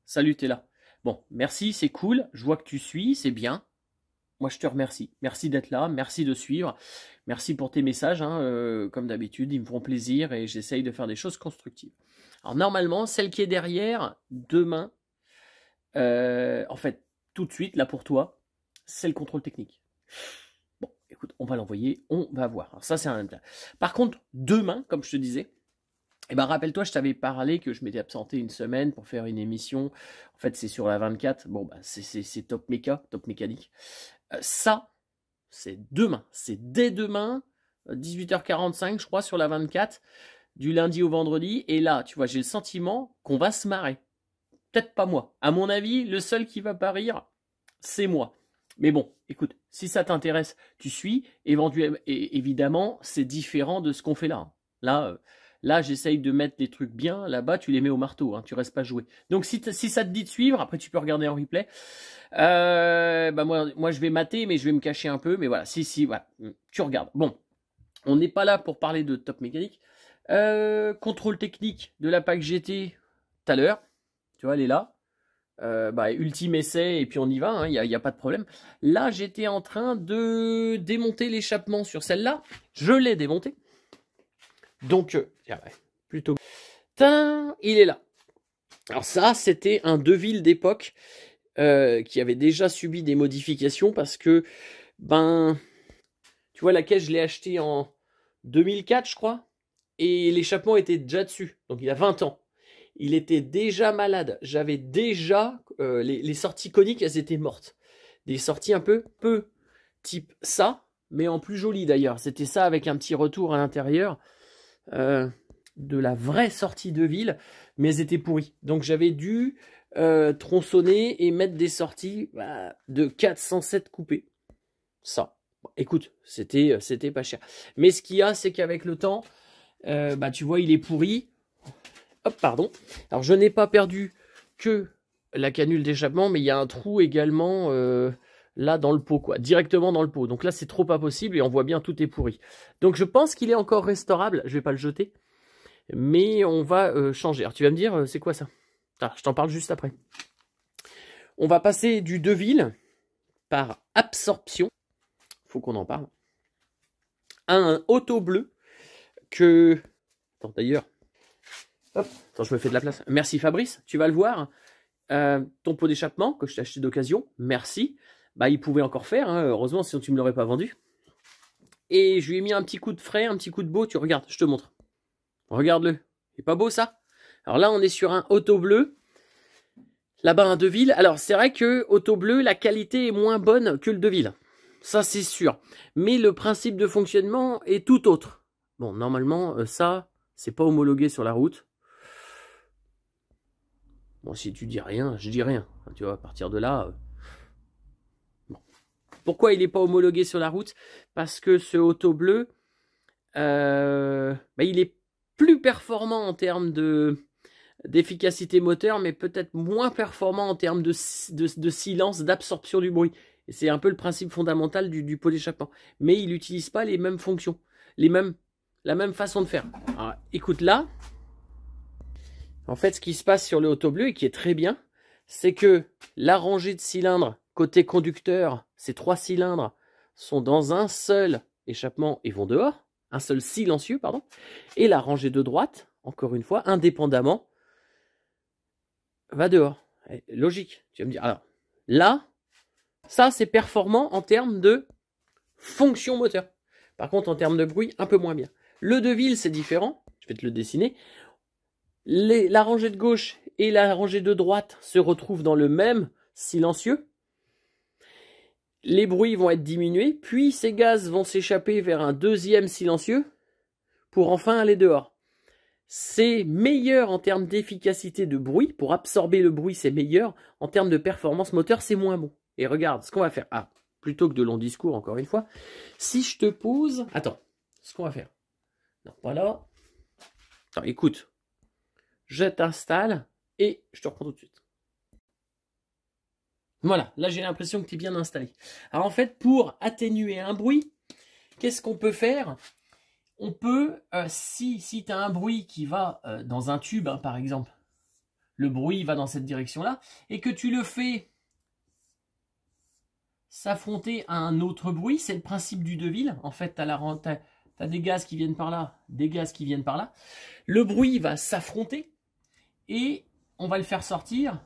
Salut, t'es là. Bon, merci, c'est cool. Je vois que tu suis, c'est bien. Moi, je te remercie. Merci d'être là, merci de suivre. Merci pour tes messages, hein, comme d'habitude, ils me font plaisir et j'essaye de faire des choses constructives. Alors, normalement, celle qui est derrière, demain, en fait, tout de suite, là pour toi, c'est le contrôle technique. Bon, écoute, on va l'envoyer, on va voir. Alors, ça, c'est un... Par contre, demain, comme je te disais, eh ben, rappelle-toi, je t'avais parlé que je m'étais absenté une semaine pour faire une émission. En fait, c'est sur la 24. Bon, bah, c'est Top Méca, Top Mécanique. Ça, c'est demain. C'est dès demain, 18h45, je crois, sur la 24, du lundi au vendredi. Et là, tu vois, j'ai le sentiment qu'on va se marrer. Peut-être pas moi. À mon avis, le seul qui va pas rire, c'est moi. Mais bon, écoute, si ça t'intéresse, tu suis. Évidemment, c'est différent de ce qu'on fait là. Là, j'essaye de mettre des trucs bien. Là-bas, tu les mets au marteau. Hein, tu restes pas joué. Donc, si ça te dit de suivre, après, tu peux regarder en replay. Bah moi, je vais mater, mais je vais me cacher un peu. Mais voilà, si, voilà. Tu regardes. Bon, on n'est pas là pour parler de Top Mécanique. Contrôle technique de la PAC GT tout à l'heure. Tu vois, elle est là. Ultime essai et puis on y va, il n'y a pas de problème. Là, j'étais en train de démonter l'échappement sur celle-là. Je l'ai démonté. Donc, plutôt. Tain, il est là. Alors ça, c'était un Deville d'époque qui avait déjà subi des modifications parce que, tu vois, la caisse, je l'ai acheté en 2004, je crois, et l'échappement était déjà dessus. Donc, il a 20 ans. Il était déjà malade. J'avais déjà... les sorties coniques, elles étaient mortes. Des sorties un peu type ça, mais en plus joli d'ailleurs. C'était ça avec un petit retour à l'intérieur de la vraie sortie de ville, mais elles étaient pourries. Donc j'avais dû tronçonner et mettre des sorties de 407 coupées. Ça. Bon, écoute, c'était pas cher. Mais ce qu'il y a, c'est qu'avec le temps, tu vois, il est pourri. Hop, pardon. Alors, je n'ai pas perdu que la canule d'échappement, mais il y a un trou également là dans le pot, quoi. Directement dans le pot. Donc là, c'est trop pas possible et on voit bien tout est pourri. Donc, je pense qu'il est encore restaurable. Je vais pas le jeter. Mais on va changer. Alors, tu vas me dire, c'est quoi ça? Je t'en parle juste après. On va passer du Deville par absorption. Faut qu'on en parle. À un auto bleu que... Attends, d'ailleurs... Hop, attends, je me fais de la place. Merci Fabrice, tu vas le voir. Ton pot d'échappement que je t'ai acheté d'occasion, merci. Il pouvait encore faire, hein, heureusement, sinon tu ne me l'aurais pas vendu. Et je lui ai mis un petit coup de frais, un petit coup de beau. Tu regardes, je te montre. Regarde-le. C'est pas beau ça? Alors là, on est sur un auto bleu. Là-bas, un Deville. Alors, c'est vrai que auto bleu, la qualité est moins bonne que le Deville. Ça, c'est sûr. Mais le principe de fonctionnement est tout autre. Bon, normalement, ça, c'est pas homologué sur la route. Bon, si tu dis rien, je dis rien. Tu vois, à partir de là... Bon. Pourquoi il n'est pas homologué sur la route? Parce que ce auto bleu, il est plus performant en termes d'efficacité moteur, mais peut-être moins performant en termes de silence, d'absorption du bruit. C'est un peu le principe fondamental du pot d'échappement. Mais il n'utilise pas les mêmes fonctions, la même façon de faire. Alors, écoute là. En fait, ce qui se passe sur le auto bleu et qui est très bien, c'est que la rangée de cylindres côté conducteur, ces 3 cylindres sont dans un seul échappement et vont dehors, un seul silencieux, pardon, et la rangée de droite, encore une fois, indépendamment, va dehors. Logique, tu vas me dire. Alors, là, ça c'est performant en termes de fonction moteur. Par contre, en termes de bruit, un peu moins bien. Le Deville, c'est différent, je vais te le dessiner. La rangée de gauche et la rangée de droite se retrouvent dans le même silencieux. Les bruits vont être diminués, puis ces gaz vont s'échapper vers un deuxième silencieux pour enfin aller dehors. C'est meilleur en termes d'efficacité de bruit. Pour absorber le bruit, c'est meilleur. En termes de performance moteur, c'est moins bon. Et regarde, ce qu'on va faire. Plutôt que de longs discours, encore une fois. Si je te pose... Attends, ce qu'on va faire. Non, pas là. Attends, écoute. Je t'installe et je te reprends tout de suite. Voilà, là j'ai l'impression que tu es bien installé. Alors en fait, pour atténuer un bruit, qu'est-ce qu'on peut faire? On peut, si tu as un bruit qui va dans un tube, par exemple, le bruit va dans cette direction-là, et que tu le fais s'affronter à un autre bruit, c'est le principe du Deville. En fait, tu as des gaz qui viennent par là, des gaz qui viennent par là. Le bruit va s'affronter et on va le faire sortir,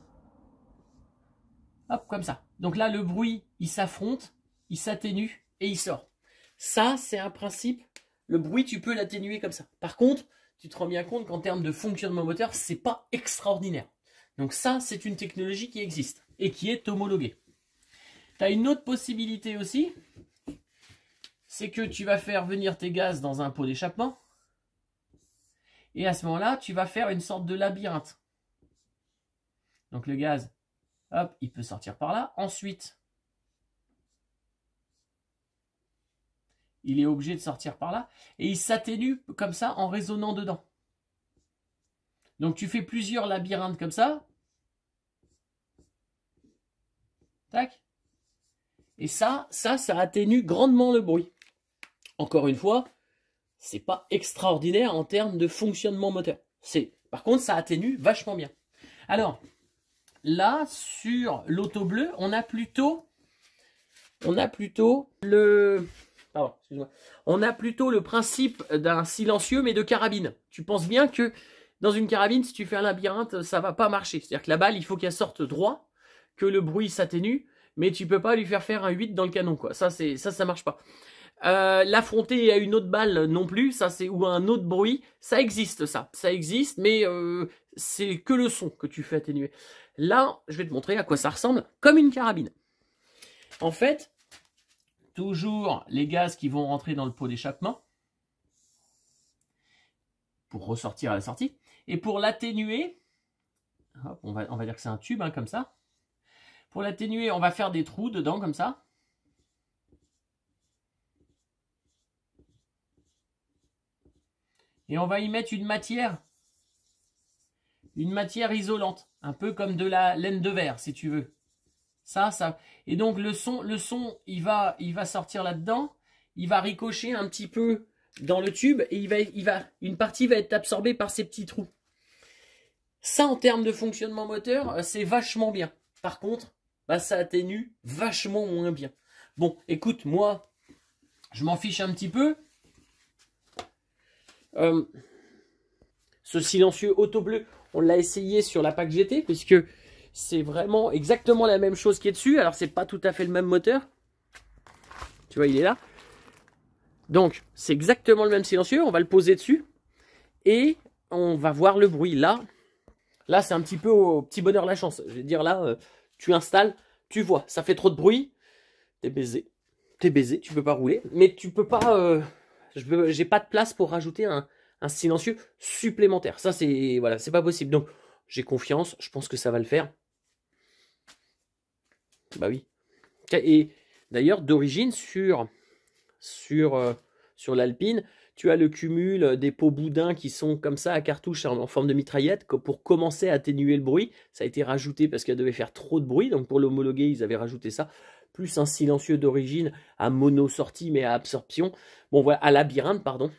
hop, comme ça. Donc là, le bruit, il s'affronte, il s'atténue et il sort. Ça, c'est un principe. Le bruit, tu peux l'atténuer comme ça. Par contre, tu te rends bien compte qu'en termes de fonctionnement moteur, c'est pas extraordinaire. Donc ça, c'est une technologie qui existe et qui est homologuée. Tu as une autre possibilité aussi, c'est que tu vas faire venir tes gaz dans un pot d'échappement. Et à ce moment-là, tu vas faire une sorte de labyrinthe. Donc le gaz, hop, il peut sortir par là. Ensuite, il est obligé de sortir par là. Et il s'atténue comme ça en résonnant dedans. Donc tu fais plusieurs labyrinthes comme ça. Tac. Et ça atténue grandement le bruit. Encore une fois, c'est pas extraordinaire en termes de fonctionnement moteur. Par contre, ça atténue vachement bien. Alors, là, sur l'auto bleu, on a plutôt le principe d'un silencieux, mais de carabine. Tu penses bien que dans une carabine, si tu fais un labyrinthe, ça va pas marcher. C'est-à-dire que la balle, il faut qu'elle sorte droit, que le bruit s'atténue, mais tu peux pas lui faire un 8 dans le canon, quoi. Ça marche pas. L'affronter à une autre balle non plus, ou un autre bruit, ça existe, ça existe, mais c'est que le son que tu fais atténuer. Là, je vais te montrer à quoi ça ressemble, comme une carabine. En fait, toujours les gaz qui vont rentrer dans le pot d'échappement pour ressortir à la sortie, et pour l'atténuer, on va dire que c'est un tube, hein, comme ça. Pour l'atténuer, on va faire des trous dedans, comme ça. Et on va y mettre une matière isolante, un peu comme de la laine de verre, si tu veux. Ça. Et donc le son, il va sortir là-dedans, il va ricocher un petit peu dans le tube et une partie va être absorbée par ces petits trous. Ça, en termes de fonctionnement moteur, c'est vachement bien. Par contre, ça atténue vachement moins bien. Bon, écoute, moi, je m'en fiche un petit peu. Ce silencieux auto bleu, on l'a essayé sur la PAC GT, puisque c'est vraiment exactement la même chose qui est dessus. Alors, c'est pas tout à fait le même moteur. Tu vois, il est là. Donc, c'est exactement le même silencieux. On va le poser dessus. Et on va voir le bruit. Là, c'est un petit peu au petit bonheur la chance. Je vais dire là, tu installes, tu vois, ça fait trop de bruit. T'es baisé. T'es baisé, tu peux pas rouler. Mais tu peux pas... j'ai pas de place pour rajouter un silencieux supplémentaire. Ça, c'est pas possible. Donc, j'ai confiance. Je pense que ça va le faire. Bah oui. Et d'ailleurs, d'origine, sur l'Alpine, tu as le cumul des pots boudins qui sont comme ça à cartouche en forme de mitraillette pour commencer à atténuer le bruit. Ça a été rajouté parce qu'elle devait faire trop de bruit. Donc, pour l'homologuer, ils avaient rajouté ça. Plus un silencieux d'origine à mono-sortie, mais à absorption. Bon, voilà, à labyrinthe, pardon.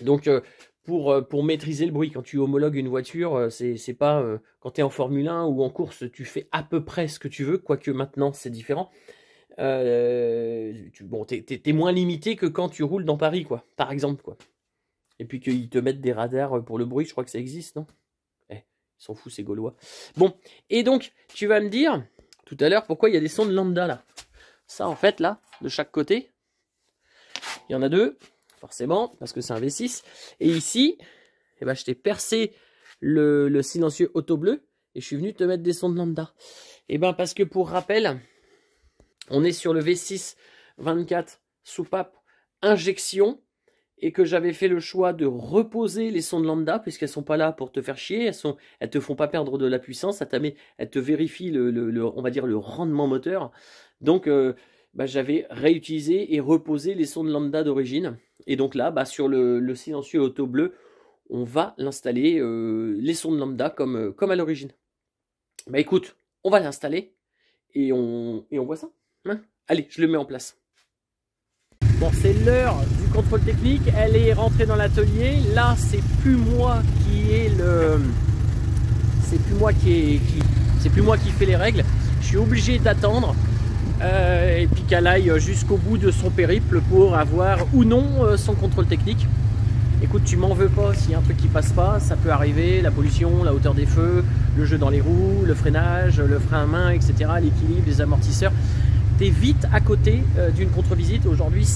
Donc, pour maîtriser le bruit, quand tu homologues une voiture, c'est pas... quand tu es en Formule 1 ou en course, tu fais à peu près ce que tu veux, quoique maintenant, c'est différent. T'es moins limité que quand tu roules dans Paris, quoi, par exemple, quoi. Et puis qu'ils te mettent des radars pour le bruit, je crois que ça existe, non? Ils s'en foutent, ces Gaulois. Bon, et donc, tu vas me dire... tout à l'heure, pourquoi il y a des sondes lambda là? Ça, en fait, là, de chaque côté, il y en a deux, forcément, parce que c'est un V6. Et ici, je t'ai percé le silencieux auto bleu et je suis venu te mettre des sondes lambda. Parce que pour rappel, on est sur le V6 24 soupape injection et que j'avais fait le choix de reposer les sondes lambda puisqu'elles sont pas là pour te faire chier, elles te font pas perdre de la puissance, elles te vérifient on va dire le rendement moteur. Donc j'avais réutilisé et reposé les sondes lambda d'origine. Et donc là, sur le silencieux auto bleu, on va l'installer les sondes lambda comme à l'origine. Écoute, on va l'installer et on voit ça. Hein, allez, je le mets en place. Bon, c'est l'heure du contrôle technique, elle est rentrée dans l'atelier. Là, c'est plus moi qui ai c'est plus moi c'est plus moi qui fais les règles. Je suis obligé d'attendre et puis qu'elle aille jusqu'au bout de son périple pour avoir ou non son contrôle technique. Écoute, tu m'en veux pas s'il y a un truc qui passe pas, ça peut arriver, la pollution, la hauteur des feux, le jeu dans les roues, le freinage, le frein à main, etc., l'équilibre, les amortisseurs. T'es vite à côté d'une contre-visite. Aujourd'hui,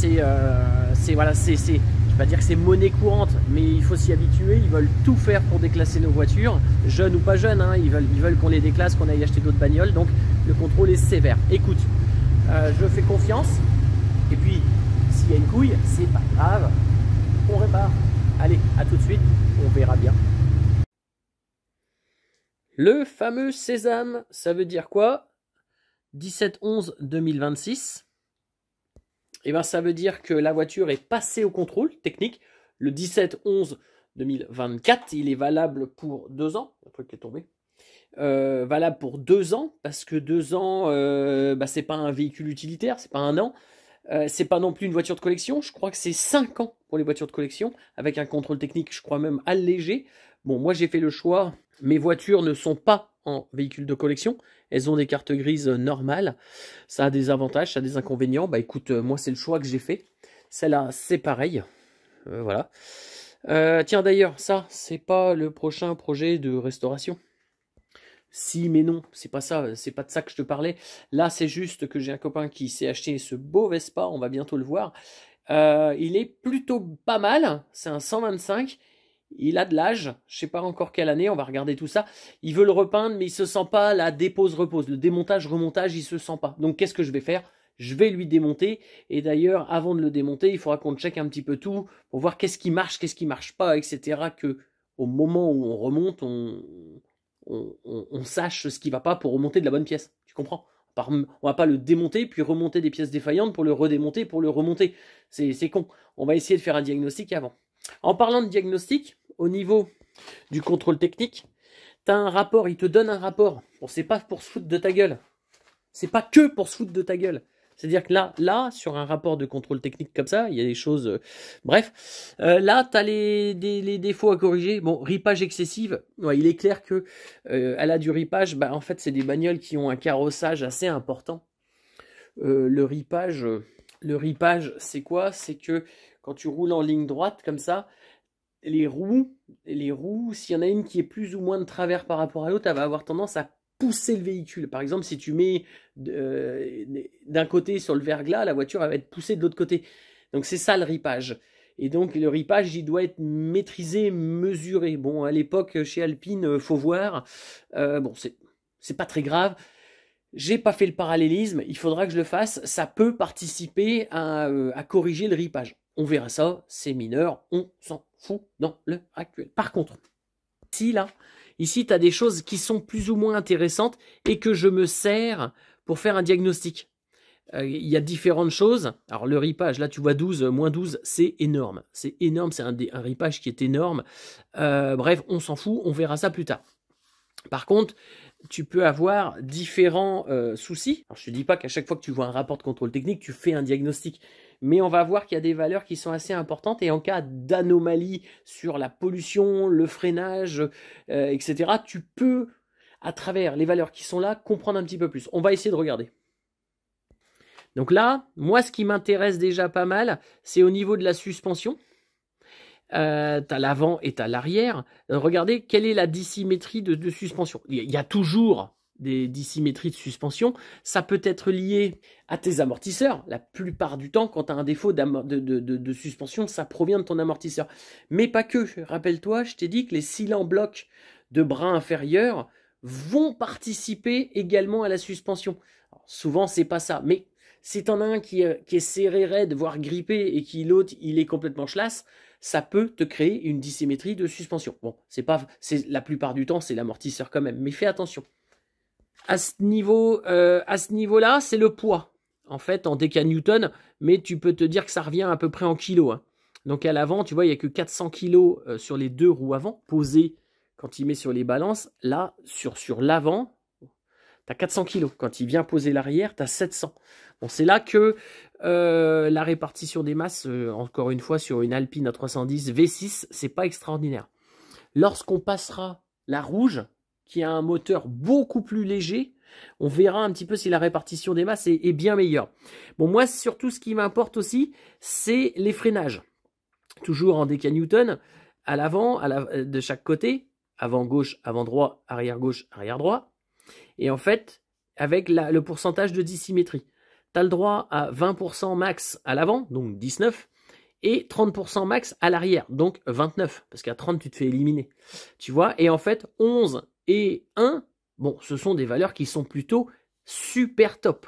voilà, je vais pas dire que c'est monnaie courante, mais il faut s'y habituer. Ils veulent tout faire pour déclasser nos voitures, jeunes ou pas jeunes, hein, ils veulent qu'on les déclasse, qu'on aille acheter d'autres bagnoles, donc le contrôle est sévère. Écoute, je fais confiance, et puis s'il y a une couille, c'est pas grave, on répare. Allez, à tout de suite, on verra bien. Le fameux sésame, ça veut dire quoi? 17-11-2026. Et ben ça veut dire que la voiture est passée au contrôle technique. Le 17-11-2024, il est valable pour 2 ans. Un truc qui est tombé. Valable pour 2 ans, parce que 2 ans, c'est pas un véhicule utilitaire, c'est pas un an. C'est pas non plus une voiture de collection, je crois que c'est 5 ans pour les voitures de collection, avec un contrôle technique, je crois même allégé. Bon, moi j'ai fait le choix, mes voitures ne sont pas en véhicule de collection, elles ont des cartes grises normales, ça a des avantages, ça a des inconvénients. Bah écoute, moi c'est le choix que j'ai fait, celle-là c'est pareil, voilà. Tiens d'ailleurs, ça c'est pas le prochain projet de restauration. Si, mais non, c'est pas ça, c'est pas de ça que je te parlais. Là, c'est juste que j'ai un copain qui s'est acheté ce beau Vespa, on va bientôt le voir. Il est plutôt pas mal, c'est un 125. Il a de l'âge, je sais pas encore quelle année, on va regarder tout ça. Il veut le repeindre, mais il se sent pas la dépose-repose, le démontage-remontage, il se sent pas. Donc qu'est-ce que je vais faire? Je vais lui démonter, et d'ailleurs, avant de le démonter, il faudra qu'on check un petit peu tout, pour voir qu'est-ce qui marche pas, etc. Que au moment où on remonte, on sache ce qui va pas pour remonter de la bonne pièce. Tu comprends? On va pas le démonter puis remonter des pièces défaillantes pour le redémonter pour le remonter. C'est con. On va essayer de faire un diagnostic avant. En parlant de diagnostic, au niveau du contrôle technique, tu as un rapport, il te donne un rapport. Bon, c'est pas pour se foutre de ta gueule. C'est pas que pour se foutre de ta gueule. C'est-à-dire que là, sur un rapport de contrôle technique comme ça, il y a des choses... bref, là, tu as les défauts à corriger. Bon, ripage excessive, ouais, il est clair que elle a du ripage. Bah, en fait, c'est des bagnoles qui ont un carrossage assez important. Le ripage, c'est quoi? C'est que quand tu roules en ligne droite comme ça, les roues, s'il y en a une qui est plus ou moins de travers par rapport à l'autre, elle va avoir tendance à pousser le véhicule. Par exemple, si tu mets d'un côté sur le verglas, la voiture elle va être poussée de l'autre côté. Donc c'est ça le ripage. Et donc le ripage, il doit être maîtrisé, mesuré. Bon, à l'époque, chez Alpine, faut voir. Bon, c'est pas très grave. J'ai pas fait le parallélisme, il faudra que je le fasse. Ça peut participer à corriger le ripage. On verra ça, c'est mineur, on s'en fout dans l'heure actuelle. Par contre, ici, tu as des choses qui sont plus ou moins intéressantes et que je me sers pour faire un diagnostic. Il y a différentes choses. Alors, le ripage, là, tu vois 12, moins 12, c'est énorme. C'est énorme, c'est un ripage qui est énorme. Bref, on s'en fout, on verra ça plus tard. Par contre, tu peux avoir différents soucis. Alors, je ne te dis pas qu'à chaque fois que tu vois un rapport de contrôle technique, tu fais un diagnostic. Mais on va voir qu'il y a des valeurs qui sont assez importantes et en cas d'anomalie sur la pollution, le freinage, etc., tu peux, à travers les valeurs qui sont là, comprendre un petit peu plus. On va essayer de regarder. Donc là, moi, ce qui m'intéresse déjà pas mal, c'est au niveau de la suspension. Tu as l'avant et tu as l'arrière. Regardez, quelle est la dissymétrie de suspension. Il y a toujours des dissymétries de suspension. Ça peut être lié à tes amortisseurs. La plupart du temps, quand tu as un défaut de suspension, ça provient de ton amortisseur. Mais pas que. Rappelle-toi, je t'ai dit que les cylindres blocs de bras inférieur vont participer également à la suspension. Alors, souvent, c'est pas ça. Mais si tu en as un qui est serré raide, voire grippé, et qui l'autre, il est complètement chlasse, ça peut te créer une dissymétrie de suspension. Bon, la plupart du temps, c'est l'amortisseur quand même, mais fais attention. À ce niveau-là, c'est le poids. En fait, en décanewton, mais tu peux te dire que ça revient à peu près en kilos. Hein. Donc à l'avant, tu vois, il n'y a que 400 kilos sur les 2 roues avant, posées quand il met sur les balances. Là, sur l'avant, tu as 400 kilos. Quand il vient poser l'arrière, tu as 700. Bon, c'est là que la répartition des masses, encore une fois, sur une Alpine A310 V6, c'est pas extraordinaire. Lorsqu'on passera la rouge, qui a un moteur beaucoup plus léger, on verra un petit peu si la répartition des masses est bien meilleure. Bon, moi, surtout, ce qui m'importe aussi, c'est les freinages. Toujours en décanewton, à l'avant, de chaque côté, avant gauche, avant droit, arrière gauche, arrière droit. Et en fait, avec le pourcentage de dissymétrie. Tu as le droit à 20% max à l'avant, donc 19, et 30% max à l'arrière, donc 29, parce qu'à 30, tu te fais éliminer. Tu vois, et en fait, 11 et 1, bon, ce sont des valeurs qui sont plutôt super top.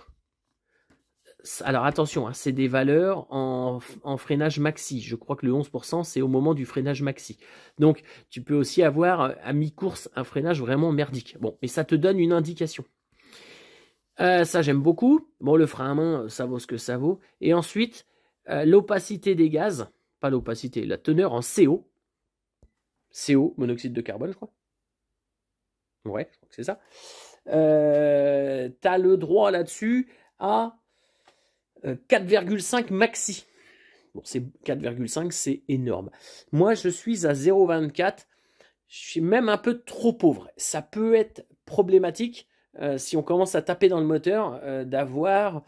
Alors attention, hein, c'est des valeurs en freinage maxi. Je crois que le 11%, c'est au moment du freinage maxi. Donc, tu peux aussi avoir à mi-course un freinage vraiment merdique. Bon, mais ça te donne une indication. Ça, j'aime beaucoup. Bon, le frein à main, ça vaut ce que ça vaut. Et ensuite, l'opacité des gaz. Pas l'opacité, la teneur en CO. CO, monoxyde de carbone, je crois. Ouais, je crois que c'est ça. Tu as le droit là-dessus à 4,5 maxi. Bon, c'est 4,5, c'est énorme. Moi, je suis à 0,24. Je suis même un peu trop pauvre. Ça peut être problématique si on commence à taper dans le moteur d'avoir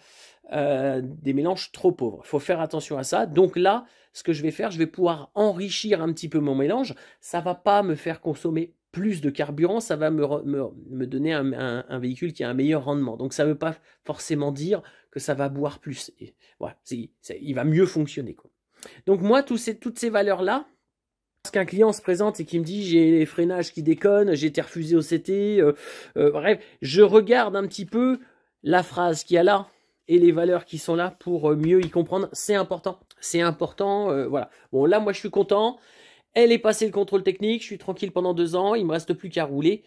des mélanges trop pauvres. Il faut faire attention à ça. Donc là, ce que je vais faire, je vais pouvoir enrichir un petit peu mon mélange. Ça ne va pas me faire consommer plus de carburant, ça va me donner un véhicule qui a un meilleur rendement. Donc ça ne veut pas forcément dire que ça va boire plus. Et voilà, il va mieux fonctionner, quoi. Donc moi, toutes ces valeurs-là, parce qu'un client se présente et qui me dit j'ai les freinages qui déconnent, j'ai été refusé au CT, bref, je regarde un petit peu la phrase qu'il y a là et les valeurs qui sont là pour mieux y comprendre. C'est important. C'est important, voilà. Bon, là, moi, je suis content. Elle est passée le contrôle technique, je suis tranquille pendant 2 ans, il me reste plus qu'à rouler.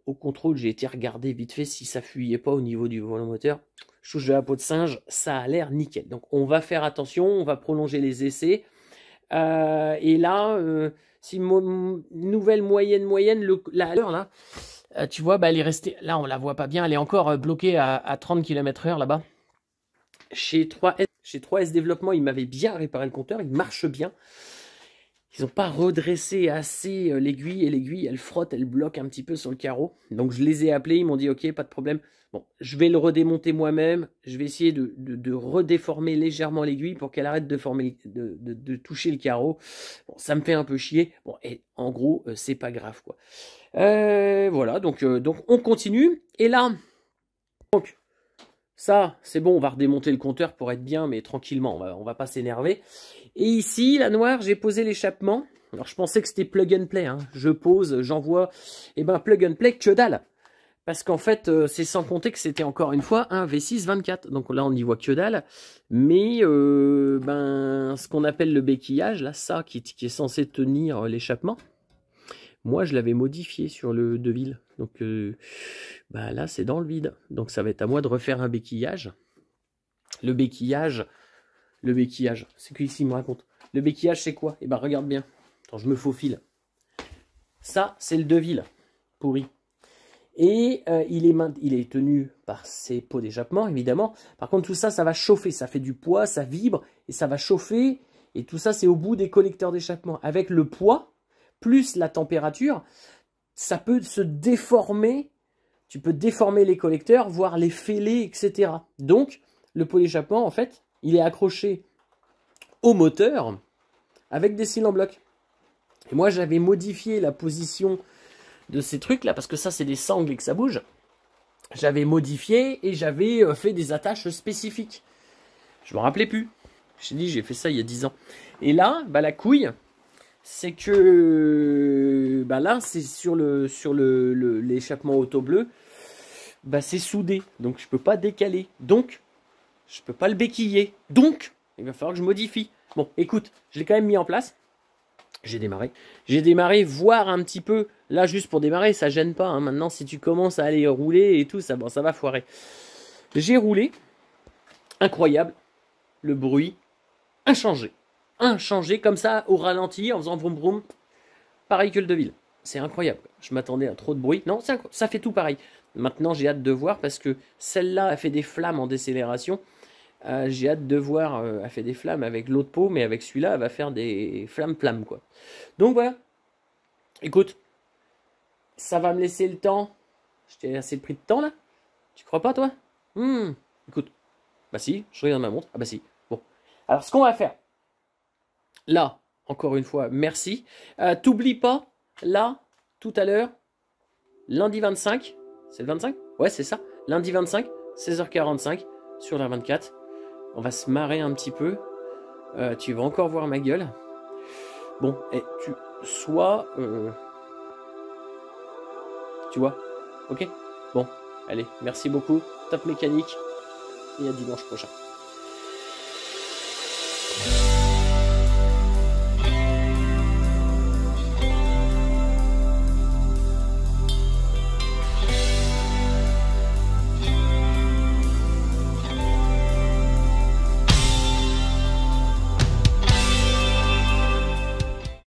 Au contrôle, j'ai été regarder vite fait si ça fuyait pas au niveau du volant moteur. Je touche de la peau de singe, ça a l'air nickel. Donc on va faire attention, on va prolonger les essais. Et là, si nouvelle moyenne, la heure là, tu vois, bah, elle est restée, là on la voit pas bien, elle est encore bloquée à 30 km/h là-bas. Chez 3S Développement, ils m'avaient bien réparé le compteur, il marche bien. Ils n'ont pas redressé assez l'aiguille, et l'aiguille, elle frotte, elle bloque un petit peu sur le carreau. Donc je les ai appelés, ils m'ont dit ok, pas de problème. Bon, je vais le redémonter moi-même. Je vais essayer de redéformer légèrement l'aiguille pour qu'elle arrête de toucher le carreau. Bon, ça me fait un peu chier. Bon, et en gros, c'est pas grave, quoi. Voilà, donc on continue. Et là, donc, ça, c'est bon, on va redémonter le compteur pour être bien, mais tranquillement, on va pas s'énerver. Et ici, la noire, j'ai posé l'échappement. Alors, je pensais que c'était plug and play. Hein. Je pose, j'envoie. Et ben, plug and play, que dalle. Parce qu'en fait, c'est sans compter que c'était encore une fois un V6 24. Donc là, on n'y voit que dalle. Mais, ben, ce qu'on appelle le béquillage, là, ça, qui est censé tenir l'échappement, moi, je l'avais modifié sur le Deville. Donc, bah là, c'est dans le vide. Donc, ça va être à moi de refaire un béquillage. Le béquillage, c'est que ici, il me raconte. Le béquillage, c'est quoi? Eh ben, regarde bien. Attends, je me faufile. Ça, c'est le Deville pourri. Et il est tenu par ses pots d'échappement, évidemment. Par contre, tout ça, ça va chauffer. Ça fait du poids, ça vibre, et ça va chauffer. Et tout ça, c'est au bout des collecteurs d'échappement. Avec le poids, plus la température, ça peut se déformer. Tu peux déformer les collecteurs, voire les fêler, etc. Donc, le pot d'échappement, en fait, il est accroché au moteur avec des cils en bloc. Et moi, j'avais modifié la position de ces trucs-là, parce que ça, c'est des sangles et que ça bouge. J'avais modifié et j'avais fait des attaches spécifiques. Je me rappelais plus. J'ai dit, j'ai fait ça il y a 10 ans. Et là, bah, la couille, c'est que bah là, c'est sur l'échappement auto bleu, bah, c'est soudé. Donc, je peux pas décaler. Donc, je peux pas le béquiller. Donc, il va falloir que je modifie. Bon, écoute, je l'ai quand même mis en place. J'ai démarré, voir un petit peu. Là, juste pour démarrer, ça gêne pas. Hein. Maintenant, si tu commences à aller rouler et tout, ça, bon, ça va foirer. J'ai roulé. Incroyable. Le bruit. Inchangé. Inchangé comme ça, au ralenti, en faisant vroom vroom. Pareil que le Deville. C'est incroyable. Je m'attendais à trop de bruit. Non, ça fait tout pareil. Maintenant, j'ai hâte de voir parce que celle-là a fait des flammes en décélération. J'ai hâte de voir, elle fait des flammes avec l'autre pot, mais avec celui-là, elle va faire des flammes, quoi. Donc voilà. Écoute, Ça va me laisser le temps. Je t'ai laissé le prix de temps là? Tu crois pas toi? Écoute. Bah si, je regarde ma montre. Ah bah si. Bon. Alors ce qu'on va faire. Là, encore une fois, merci. T'oublies pas, là, tout à l'heure, lundi 25. C'est le 25? Ouais, c'est ça. Lundi 25, 16h45, sur la 24. On va se marrer un petit peu. Tu vas encore voir ma gueule. Bon, et tu sois... tu vois? Ok? Bon, allez, merci beaucoup. Top mécanique. Et à dimanche prochain.